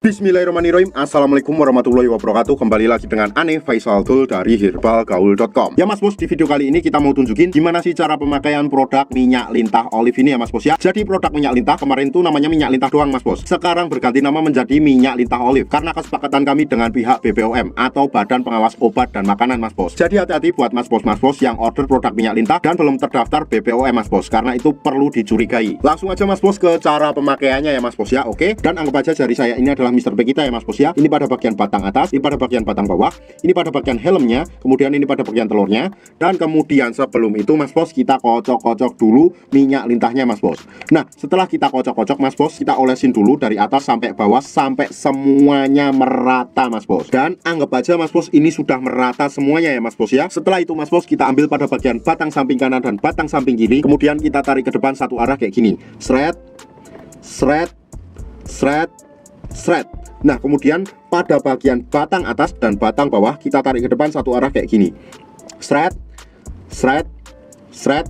Bismillahirrahmanirrahim. Assalamualaikum warahmatullahi wabarakatuh. Kembali lagi dengan Ane Faisal Tul dari herbalgaul.com. Ya mas bos, di video kali ini kita mau tunjukin gimana sih cara pemakaian produk minyak lintah olive ini ya mas bos ya. Jadi produk minyak lintah kemarin tuh namanya minyak lintah doang mas bos. Sekarang berganti nama menjadi minyak lintah olive karena kesepakatan kami dengan pihak BPOM atau Badan Pengawas Obat dan Makanan mas bos. Jadi hati-hati buat mas bos yang order produk minyak lintah dan belum terdaftar BPOM mas bos, karena itu perlu dicurigai. Langsung aja mas bos ke cara pemakaiannya ya mas bos ya. Oke, dan anggap aja jari saya ini adalah Mr. P kita ya mas bos ya. Ini pada bagian batang atas, ini pada bagian batang bawah, ini pada bagian helmnya, kemudian ini pada bagian telurnya, dan kemudian sebelum itu mas bos kita kocok-kocok dulu minyak lintahnya mas bos. Nah setelah kita kocok-kocok mas bos, kita olesin dulu dari atas sampai bawah sampai semuanya merata mas bos. Dan anggap aja mas bos ini sudah merata semuanya ya mas bos ya. Setelah itu mas bos kita ambil pada bagian batang samping kanan dan batang samping kiri, kemudian kita tarik ke depan satu arah kayak gini, sret sret sret sret. Nah kemudian pada bagian batang atas dan batang bawah kita tarik ke depan satu arah kayak gini, sret sret sret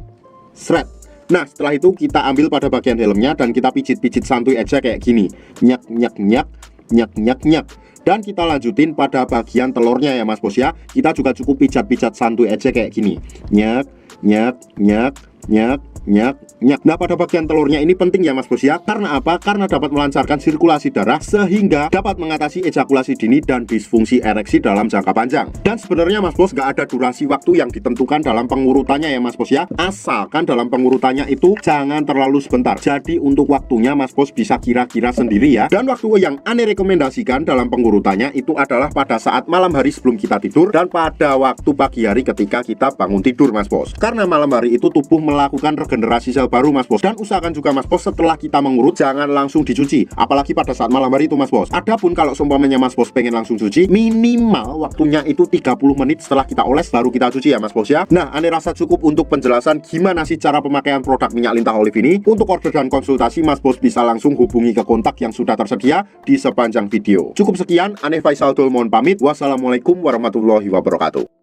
sret. Nah setelah itu kita ambil pada bagian helmnya dan kita pijit-pijit santuy aja kayak gini, nyak nyak nyak nyak nyak nyak. Dan kita lanjutin pada bagian telurnya ya mas bos ya. Kita juga cukup pijat-pijat santuy aja kayak gini, nyak nyak nyak nyak nyak nyak. Nah pada bagian telurnya ini penting ya mas bos ya. Karena apa? Karena dapat melancarkan sirkulasi darah sehingga dapat mengatasi ejakulasi dini dan disfungsi ereksi dalam jangka panjang. Dan sebenarnya mas bos gak ada durasi waktu yang ditentukan dalam pengurutannya ya mas bos ya. Asalkan dalam pengurutannya itu jangan terlalu sebentar. Jadi untuk waktunya mas bos bisa kira-kira sendiri ya. Dan waktu yang Ane rekomendasikan dalam pengurutannya itu adalah pada saat malam hari sebelum kita tidur dan pada waktu pagi hari ketika kita bangun tidur mas bos. Karena malam hari itu tubuh melakukan regenerasi sel baru mas bos. Dan usahakan juga mas bos setelah kita mengurut jangan langsung dicuci, apalagi pada saat malam hari itu mas bos. Adapun kalau seumpamanya mas bos pengen langsung cuci, minimal waktunya itu 30 menit setelah kita oles baru kita cuci ya mas bos ya. Nah Ane rasa cukup untuk penjelasan gimana sih cara pemakaian produk minyak lintah olive ini. Untuk order dan konsultasi mas bos bisa langsung hubungi ke kontak yang sudah tersedia di sepanjang video. Cukup sekian, Ane Faisal Tul mohon pamit. Wassalamualaikum warahmatullahi wabarakatuh.